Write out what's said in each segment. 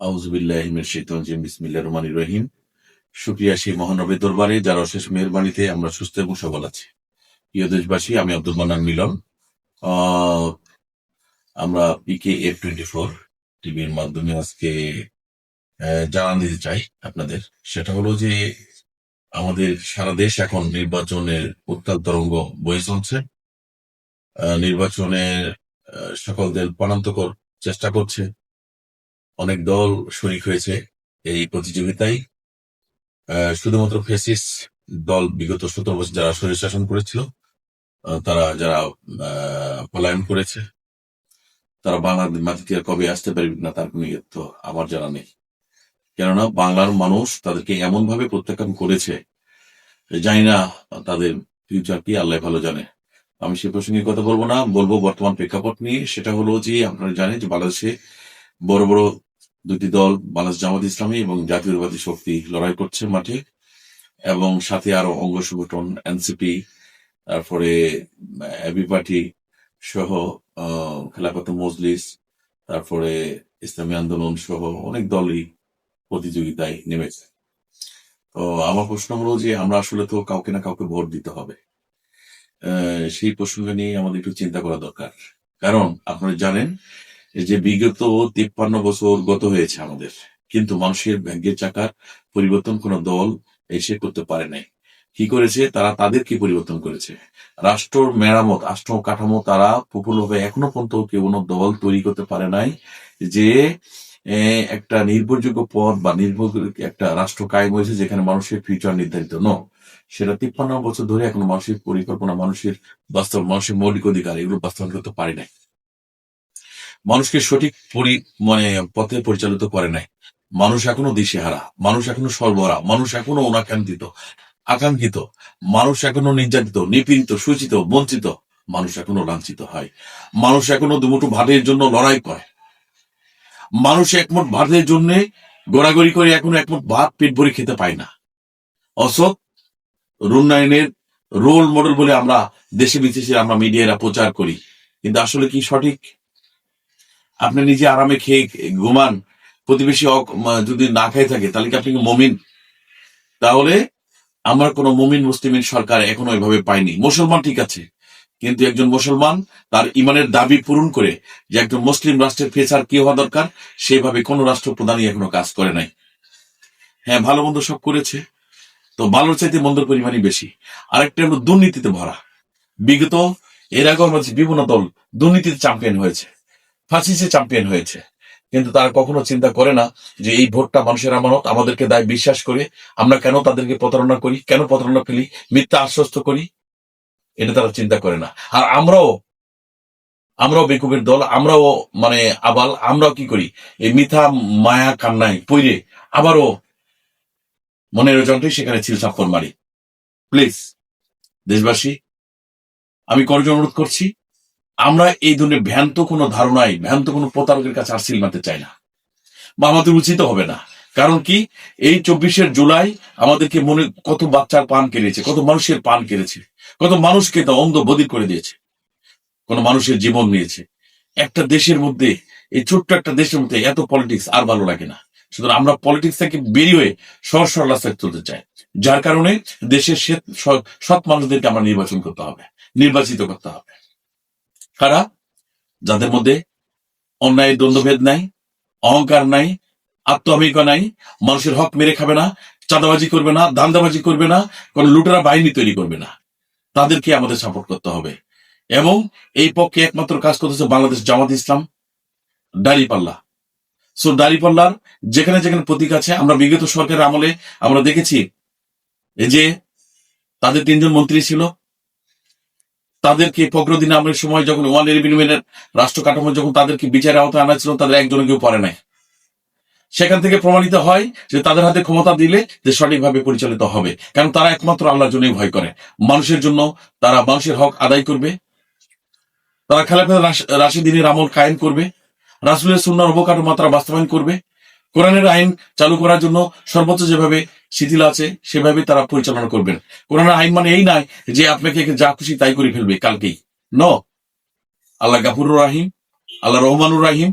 আউযুবিল্লাহি মিনাশ শাইতানির রাজিম বিসমিল্লাহির রহমানির রহিম। শুকরিয়া সেই মহানবের দরবারে যার অশেষ মেহেরবানিতে আমরা সুস্থ এবং সবল আছি। প্রিয় দেশবাসী, আমি আব্দুল মান্নান মিলন। আহ, আমরা PKF24 টিভির মাধ্যমে আজকে জানান দিতে চাই আপনাদের। সেটা হলো যে আমাদের সারা দেশ এখন নির্বাচনের উত্তাল তরঙ্গ বয়ে চলছে। নির্বাচনের সকল দল প্রাণান্তকর চেষ্টা করছে। অনেক দল শরিক হয়েছে এই প্রতিযোগিতায়। শুধুমাত্র ফ্যাসিস্ট দল বিগত 17 বছর যারা স্বৈর শাসন করেছিল, তারা যারা পলায়ন করেছে, তারা বাংলার মাটিতে আর কবে আসতে পারবে না তার কোনো ইয়ে তো আমার জানা নেই। কেননা বাংলার মানুষ তাদেরকে এমন ভাবে প্রত্যাখ্যান করেছে, জানি না তাদের ফিউচার কি, আল্লাহ ভালো জানে। আমি সে প্রসঙ্গে কথা বলবো না, বলবো বর্তমান প্রেক্ষাপট নিয়ে। সেটা হলো যে আপনারা জানেন যে বাংলাদেশে বড় বড় দুটি দল, বাংলাদেশ জামাত ইসলামী এবং জাতীয়তাবাদী শক্তি লড়াই করছে মাঠে, এবং সাথে আরো অঙ্গ সংগঠন এনসিপি, তারপরে এবি পার্টি সহ খেলাফত মজলিস, তারপরে ইসলামী আন্দোলন সহ অনেক দলই প্রতিযোগিতায় নেমেছে। তো আমার প্রশ্ন হলো যে আমরা আসলে তো কাউকে না কাউকে ভোট দিতে হবে। সেই প্রসঙ্গ নিয়ে আমাদের একটু চিন্তা করা দরকার। কারণ আপনারা জানেন যে বিগত 53 বছর গত হয়েছে আমাদের, কিন্তু মানুষের ভাগ্যের চাকার পরিবর্তন কোন দল এসে করতে পারে নাই। কি করেছে তারা? তাদেরকে পরিবর্তন করেছে। রাষ্ট্র মেরামত, রাষ্ট্র কাঠামো তারা প্রফুল্লভাবে এখনো পর্যন্ত কেউ কোনো দল তৈরি করতে পারে নাই যে একটা নির্ভরযোগ্য পদ বা নির্ভর একটা রাষ্ট্র কায়েম হয়েছে যেখানে মানুষের ফিউচার নির্ধারিত। সেটা 53 বছর ধরে এখন মানুষের পরিকল্পনা, মানুষের বাস্তব, মানুষের মৌলিক অধিকার এগুলো বাস্তবায়ন করতে পারে নাই। মানুষকে সঠিক পথে পরিচালিত করে নাই। মানুষ এখনো দিশেহারা, মানুষ এখনো সর্বহারা, মানুষ এখনো অনাকাঙ্ক্ষিত, আকাঙ্ক্ষিত, মানুষ এখনো নির্যাতিত, নিপীড়িত, সূচিত, বঞ্চিত, মানুষ এখনো লাঞ্ছিত হয়। মানুষ এখনো দুমুঠো ভাতের জন্য লড়াই করে। মানুষ একমুঠ ভাতের জন্য গোড়াগড়ি করে এখনো একমুঠ ভাত পেট ভরে খেতে পায় না। অসৎ উন্নয়নের রোল মডেল বলে আমরা দেশে বিদেশে আমরা মিডিয়ারা প্রচার করি, কিন্তু আসলে কি সঠিক? আপনি নিজে আরামে খেয়ে ঘুমান, প্রতিবেশী যদি না খেয়ে থাকে তাহলে কি আপনি মমিন? তাহলে আমার কোন মমিন মুসলিমের সরকার এখনো এভাবে পাইনি। মুসলমান ঠিক আছে, কিন্তু একজন মুসলমান তার ইমানের দাবি পূরণ করে যে একজন মুসলিম রাষ্ট্রের ফেসার কি হওয়া দরকার, সেভাবে কোন রাষ্ট্রপ্রধানই এখনো কাজ করে নাই। হ্যাঁ, ভালো মন্দ সব করেছে, তো ভালোর চাইতে মন্দের পরিমাণই বেশি। আরেকটা হলো দুর্নীতিতে ভরা। বিগত এর আগে বিভিন্ন দল দুর্নীতিতে চ্যাম্পিয়ন হয়েছে, ফাঁসিসে চ্যাম্পিয়ন হয়েছে, কিন্তু তারা কখনো চিন্তা করে না যে এই ভোটটা মানুষের আমানত, আমাদেরকে দায় বিশ্বাস করে আমরা কেন তাদেরকে প্রতারণা করি, কেন প্রতারণা ফেলি, মিথ্যা আশ্বস্ত করি, এটা তারা চিন্তা করে না। আর আমরাও বেকুবের দল, আমরাও আবাল, আমরাও কি করি? এই মিথ্যা মায়া কান্নায় পইরে আবারও মনের যন্ত্রই সেখানে ছিলছাপ্পর মারি। প্লিজ দেশবাসী, আমি করজোড়ে অনুরোধ করছি, আমরা এই ধরনের ভ্রান্ত কোনো ধারণায়, ভ্রান্ত কোনো প্রতারকের কাছে আর সিল মারতে চাই না, বা আমাদের উচিত হবে না। কারণ কি, এই 24শে জুলাই আমাদেরকে মনে কত বাচ্চার পান কেড়েছে, কত মানুষের পান কেড়েছে, কত মানুষকে তা অন্ধ বধির করে দিয়েছে, কোন মানুষের জীবন নিয়েছে। একটা দেশের মধ্যে, এই ছোট্ট একটা দেশের মধ্যে এত পলিটিক্স আর ভালো লাগে না। সুতরাং আমরা পলিটিক্স থেকে বেরিয়ে হয়ে সরল রাস্তায় চলতে চাই, যার কারণে দেশের সৎ মানুষদেরকে আমরা নির্বাচন করতে হবে, নির্বাচিত করতে হবে। কারা? যাদের মধ্যে অন্যায় দ্বন্দ্বভেদ নাই, অহংকার নাই, আত্মঅভিজ্ঞতা নাই, মানুষের হক মেরে খাবে না, চাঁদাবাজি করবে না, ধান্দাবাজি করবে না, কোন লুটেরা বাহিনী তৈরি করবে না, তাদেরকে আমাদের সাপোর্ট করতে হবে। এবং এই পক্ষে একমাত্র কাজ করতেছে বাংলাদেশ জামাত ইসলাম, দাঁড়িপাল্লা। সো দাঁড়িপাল্লার যেখানে যেখানে প্রতীক আছে, আমরা বিগত সরকারের আমলে আমরা দেখেছি এই যে তাদের 3 জন মন্ত্রী ছিল, তাদেরকে ফখরুদ্দিন আহমেদের সময় যখন 111 রাষ্ট্র কাঠামো যখন তাদেরকে বিচারের আওতায় আনা ছিল, তাদের একজনও কেউ পড়ে নাই। সেখান থেকে প্রমাণিত হয় যে তাদের হাতে ক্ষমতা দিলে যে সঠিকভাবে পরিচালিত হবে, কারণ তারা একমাত্র আল্লাহর জন্যই ভয় করে। মানুষের জন্য তারা মানুষের হক আদায় করবে, তারা খেলাফত রাশিদিনের আমল কায়েম করবে, রাসূলের সুন্নাহর অবকাঠামো তারা বাস্তবায়ন করবে, কোরআনের আইন চালু করার জন্য সর্বোচ্চ যেভাবে শিথিল আছে সেভাবে তারা পরিচালনা করবেন। কোরআনের আইন মানে এই নয় যে আপনাকে যা খুশি তাই করে ফেলবে কালকেই। আল্লাহ গাফুরুর রাহিম, আল্লাহ রহমানুর রাহিম,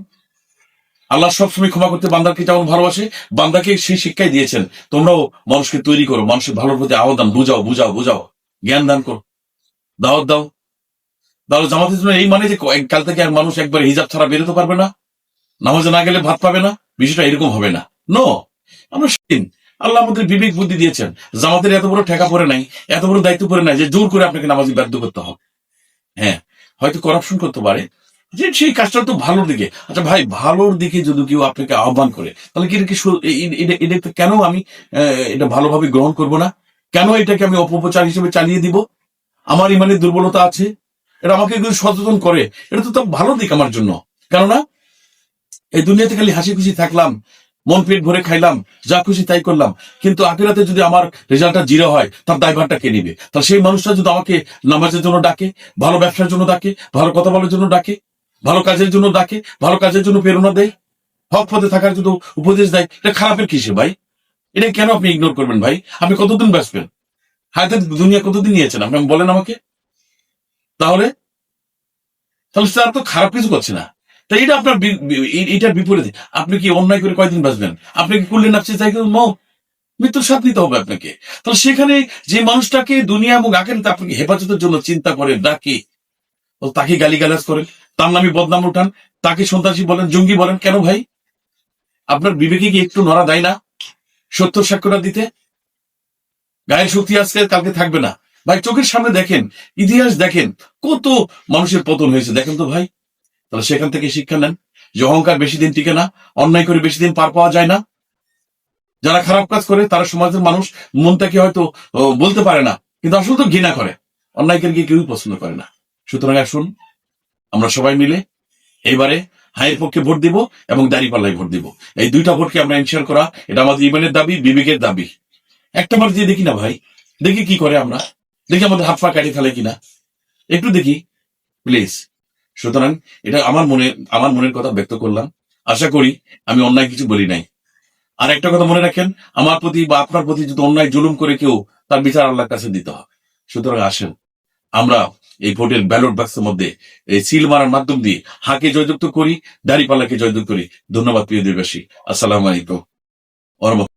আল্লাহ সবসময় ক্ষমা করতে বান্দাকে যেমন ভালোবাসে, বান্দাকে সেই শিক্ষাই দিয়েছেন, তোমরাও মানুষকে তৈরি করো, মানুষের ভালোর প্রতি আহ্বান, বুঝাও বুঝাও বুঝাও, জ্ঞান দান করো, দাওয়াত দাও। তাহলে জামাতের জন্য এই মানে যে কাল থেকে আর মানুষ একবার হিজাব ছাড়া বেরোতে পারবে না, নামাজে না গেলে ভাত পাবে না, বিষয়টা এরকম হবে না। নো, আমরা স্বাধীন। আল্লাহ আমাদের বিবেক বুদ্ধি দিয়েছেন। জামাতের এত বড় ঠেকা পড়ে নাই, এত বড় দায়িত্ব পড়ে নাই যে জোর করে আপনাকে নামাজি বাধ্য করতে হবে। হ্যাঁ, হয়তো করাপশন করতে পারে, যে সেই কাজটা তো ভালোর দিকে। আচ্ছা ভাই, ভালোর দিকে যদি কেউ আপনাকে আহ্বান করে, তাহলে কি এটা কি এটা কেন আমি এটা ভালোভাবে গ্রহণ করব না? কেন এটাকে আমি অপপ্রচার হিসেবে চালিয়ে দিব? আমার ইমানের দুর্বলতা আছে, এটা আমাকে যদি সচেতন করে, এটা তো ভালো দিক আমার জন্য। কেননা এই দুনিয়াতে খালি হাসি খুশি থাকলাম, মন পেট ভরে খাইলাম, যা খুশি তাই করলাম, কিন্তু আখিরাতে যদি আমার রেজাল্টটা জিরো হয়, তার দায়ভারটা কে নিবে? তাহলে সেই মানুষটা যদি আমাকে নামাজের জন্য ডাকে, ভালো ব্যবসার জন্য ডাকে, ভালো কথা বলার জন্য ডাকে, ভালো কাজের জন্য ডাকে, ভালো কাজের জন্য প্রেরণা দেয়, হক পথে থাকার জন্য উপদেশ দেয়, এটা খারাপের কিসে ভাই? এটা কেন আপনি ইগনোর করবেন ভাই? আপনি কতদিন বাঁচবেন? হায়াতের দুনিয়া কতদিন নিয়েছেন আপনি বলেন আমাকে। তাহলে তাহলে তার তো খারাপ কিছু করছে না। তাই এটা আপনার এটার বিপরীতে। আপনি কি অন্যায় করে কয়দিন বাঁচবেন? আপনি কি করলেন আপনি চাই মৃত্যুর স্বাদ নিতে হবে আপনাকে। তাহলে সেখানে যে মানুষটাকে দুনিয়া এবং আখেরাতে আপনাকে হেফাজতের জন্য চিন্তা করে ডাকে, তাকে গালিগালাজ করেন, তার নামে বদনাম উঠান, তাকে সন্ত্রাসী বলেন, জঙ্গি বলেন, কেন ভাই? আপনার বিবেকে কি একটু নড়া দেয় না সত্য সাক্ষ্যটা দিতে? গায়ের শক্তি আজকে কালকে থাকবে না ভাই। চোখের সামনে দেখেন, ইতিহাস দেখেন, কত মানুষের পতন হয়েছে দেখেন তো ভাই। তাহলে সেখান থেকে শিক্ষা নেন যে অহংকার বেশি দিন টিকে না, অন্যায় করে বেশি দিন পার পাওয়া যায় না। যারা খারাপ কাজ করে তারা সমাজের মানুষ মনটাকে হয়তো বলতে পারে না, কিন্তু আসলে তো ঘৃণা করে। অন্যায়কারীকে কেউই পছন্দ করে না। সুতরাং আসুন আমরা সবাই মিলে এইবারে হায়ের পক্ষে ভোট দিব এবং দাঁড়িপাল্লায় ভোট দিব। এই দুইটা ভোটকে আমরা ইনশিওর করা, এটা আমাদের ইমানের দাবি, বিবেকের দাবি। একটা বার দিয়ে দেখি না ভাই, দেখি কি করে আমরা, দেখি আমাদের হাত পা কাটিয়ে ফেলে কিনা, একটু দেখি প্লিজ। সুতরাং এটা আমার মনের কথা ব্যক্ত করলাম। আশা করি আমি অন্যায় কিছু বলি নাই। আর একটা কথা মনে রাখেন, আমার প্রতি বা আপনার প্রতি যদি অন্যায় জুলুম করে কেউ, তার বিচার আল্লাহর কাছে দিতে হবে। সুতরাং আসেন আমরা এই ভোটের ব্যালট বাক্সের মধ্যে এই সিল মারার মাধ্যম দিয়ে হাকে জয়যুক্ত করি, দাঁড়িপাল্লাকে জয়যুক্ত করি। ধন্যবাদ প্রিয় দেশবাসী। আসসালামু আলাইকুম।